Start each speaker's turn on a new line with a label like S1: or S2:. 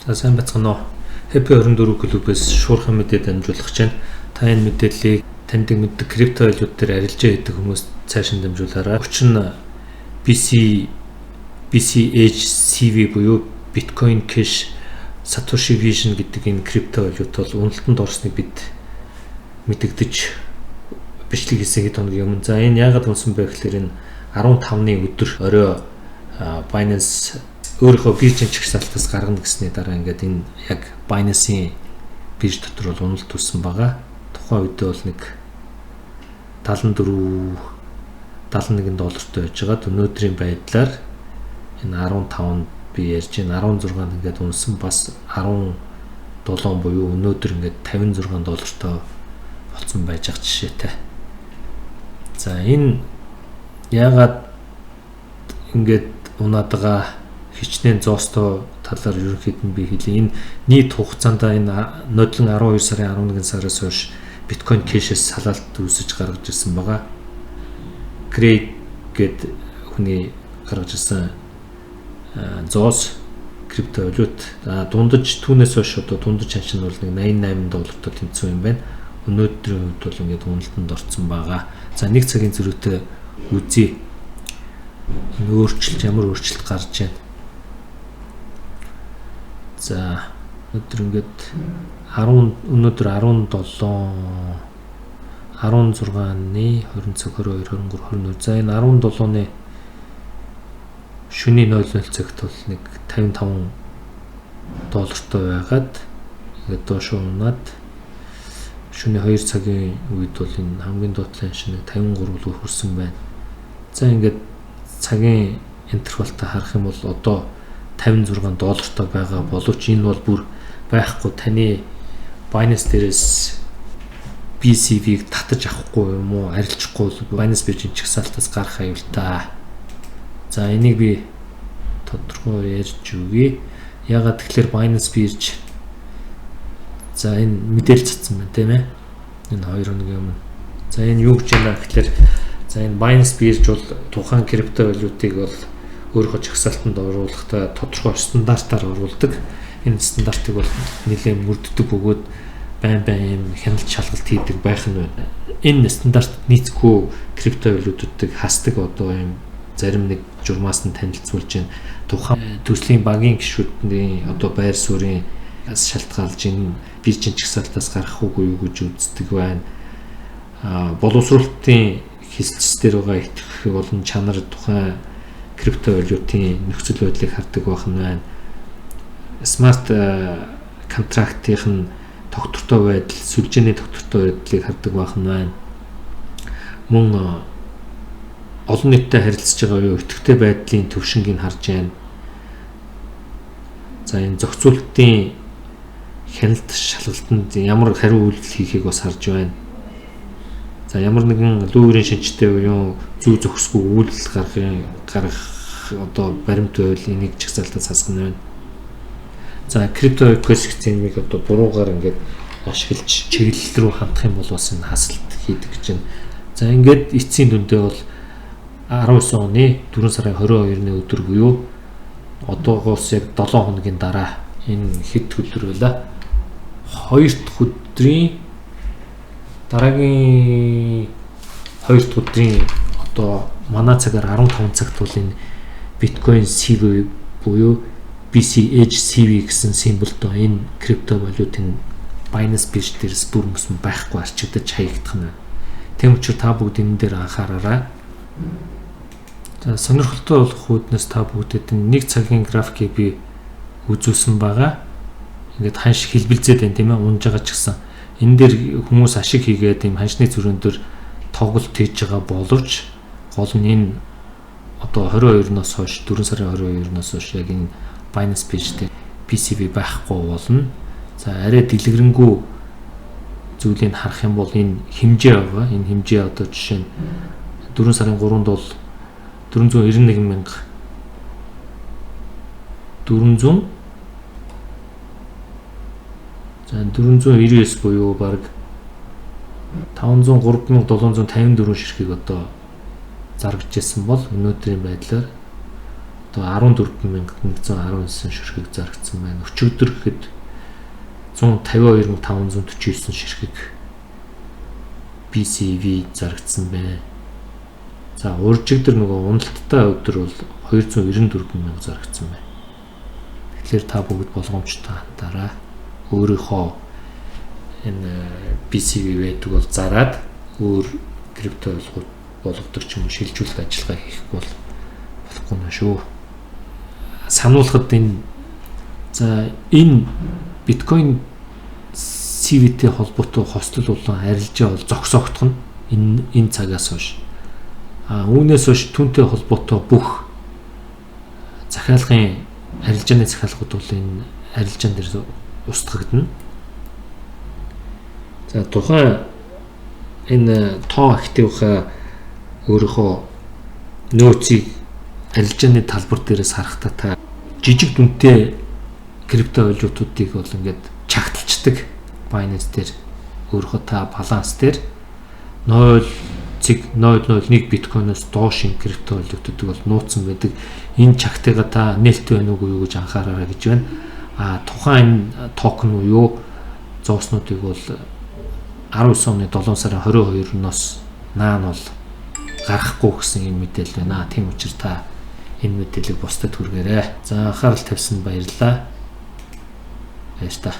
S1: За сайн бацгаана уу. Happy 24 клубээс шуурхай мэдээ дамжуулах чинь та энэ мэдээллийг таньдаг мэддэг крипто валют дээр арилжаа хийдэг хүмүүс цааш нь дамжуулаарай. Учир нь BCH-CV буюу Bitcoin Cash Satoshi Vision гэдэг энэ крипто валют бол уналтанд орсныг бид мэдэгдэж бичлэг хийсэн хэд хоногийн өмнө. За энэ яагаад унсан бэ гэхээр энэ 15-ны өдөр орой Binance өөрийнхөө биржийн чагсаалтаас гаргана гэсний дараа ингээд энэ яг Binance-ийн бирж дотор бол уналт үүссэн байгаа. Тухайн үедээ бол нэг 74-71 доллартай байж байгаа. Өнөөдрийн байдлаар энэ 15-нд би ярьж байна 16-нд ингээд унсан бас 17 буюу өнөөдөр ингээд 56 доллартай болсон байж байгаа жишээтэй. За энэ яагаад ингээд унаад байгаа хичнээн зоостой талаар ерөнхийд нь би хэлье. Энэ нийт хугацаанд энэ нодлон 12 сарын 11 сараас хойш Bitcoin Cash-с салаалт үүсэж гаргаж ирсэн байгаа. Craig гэд хүний гаргаж ирсэн зоос крипто валют. Дундаж түүнээс хойш одоо дундаж ханшин бол нэг 88 доллартай тэнцсэн юм байна. Өнөөдрийн үед бол ингээд уналтанд орсон байгаа. За нэг цагийн зөрүүтэй үзье. Ямар өөрчлөлт гарч байна. За өнөөдөр ингээд өнөөдөр 16-ны 20 цаг 22 23 24. За энэ 17-ны шөнийн 00 цагт бол нэг 55 доллартай байгаад ингээд доош унаад шөнийн 2 цагийн үед бол энэ хамгийн доотлын шинэ 53 руу хүрсэн байна. За ингээд цагийн интервалтай харах юм бол одоо 56 доллартай байгаа боловч энэ бол бүр байхгүй таны Binance дээрээс BCV-г татаж авахгүй юм уу арилжахгүй бол Binance биржийн чагсаалтаас гарах аюултай. За энийг би тодорхой ярьж өгье. Ягаад тэгэхээр Binance бирж за энэ мэдээлэл цацсан байна тийм ээ. Энэ 2 хоногийн өмнө. За энэ юу гэж байна гэхээр за энэ Binance бирж бол тухайн крипто валютыг бол өөрийнхөө чагсаалтанд оруулахдаа тодорхой стандартаар оруулдаг. Энэ стандартыг бол нэлээд мөрддөг бөгөөд байн хяналт шалгалт хийдэг байх нь байна. Энэ стандарт нийцгүй крипто валютуудыг хасдаг одоо юм зарим нэг журмаас нь танилцуулж байна. Тухайн төслийн багийн гишүүдний одоо байр суурийн шалтгаалж энэ биржийн чагсаалтаас гарах уугүй юу гэж үздэг байна. Боловсруулалтын хэлцс дээр байгаа итгэх болон чанар тухайн крипто валютын нөхцөл байдлыг хардаг байх нь байна. Смарт контрактын тогтвортой байдал, сүлжээний тогтвортой байдлыг хардаг байх нь байна. Мөн олон нийттэй харилцаж байгаа үе өтгтэй байдлын төвшингийг харж байна. За энэ зохицуулалтын хяналт шалгалтанд ямар хариу үйлдэл хийхийг бас харж байна. За ямар нэгэн лүүрийн шинжтэй буюу зүй зохисгүй үйлдэл гаргах одоо баримт байвал энийг чагсаалтаас хасах нь байна. За крипто экосистемийг одоо буруугаар ингээд ашиглаж чиглэл рүү хандах юм бол бас энэ хасалт хийдэг гэж байна. За ингээд эцсийн дүндээ бол 19 оны 4 сарын 22-ны өдөр буюу одоогоос яг 7 хоногийн дараа энэ хэд өдөр байлаа. 2 дахь өдрийн дараагийн 2 дахь өдрийн одоо манай цагаар 15 цагт бол энэ Bitcoin CV буюу BCH-CV гэсэн символтой энэ крипто валютын Binance бирж дээрс бүр мөсөн байхгүй арчигдаж хаягдах нь. Тэм учраас та бүгд энэ дээр анхаараарай. За сонирхолтой болох үүднээс та бүгдэд нэг цагийн графикийг би үзүүлсэн байгаа. Ингээд ханш хэлбэлзээд байна тийм ээ унж байгаа ч гэсэн энэ дээр хүмүүс ашиг хийгээд юм ханшны зүрэн дээр тоглолт хийж байгаа боловч гол нь энэ одоо 22-ноос хойш 4 сарын 22-ноос хойш яг энэ Binance бирж дээр BCV байхгүй болно. За арай дэлгэрэнгүй зүйлийг харах юм бол энэ хэмжээ байгаа. Энэ хэмжээ одоо жишээ нь 4 сарын 3-нд бол 499 буюу баг 503,754 ширхэг одоо заргаж ирсэн бол өнөөдрийн байдлаар одоо 14,119 ширхэг зарагдсан байна. Өчигдөр гэхэд 152,549 ширхэг BCV зарагдсан байна. За уржигдэр нөгөө уналттай өдөр бол 294,000 зарагдсан байна. Тэгэхээр та бүгд болгоомжтой хантаараа өөрийнхөө энэ BCV байдаг бол зараад өөр крипто болгодог ч юм уу шилжүүлэх ажиллагаа хийх бол болохгүй нэ шүү. Сануулхад энэ биткойн CVT холбоотой хостол болон арилжаа бол зогсоогдох нь энэ цагаас хойш. Үүнээс хойш түүнтэй холбоотой бүх захиалгын арилжааны захиалгууд бол энэ арилжаан дээр устгагдана. За тухайн энэ тоо активха өөрийнхөө нөөцийг арилжааны талбар дээрээс харахтаа та жижиг дүнтэй крипто валютуудыг бол ингээд чагталцдаг. Binance дээр өөрийнхөө та баланс дээр 0.001 биткойноос доош крипто валютуудыг бол нууцсан байдаг. Энэ чагтайгаа та нээлттэй байна уу гэж анхаараарай гэж байна. Тухайн токен уу юу зооснуудыг бол 19 оны 7 сарын 22-ноос наан бол гарахгүй гэсэн энэ мэдээлэл байна. Тийм учраас та энэ мэдээллийг бусдад хүргээрэй. За анхаарал тавьсан баярлалаа. Баяр та.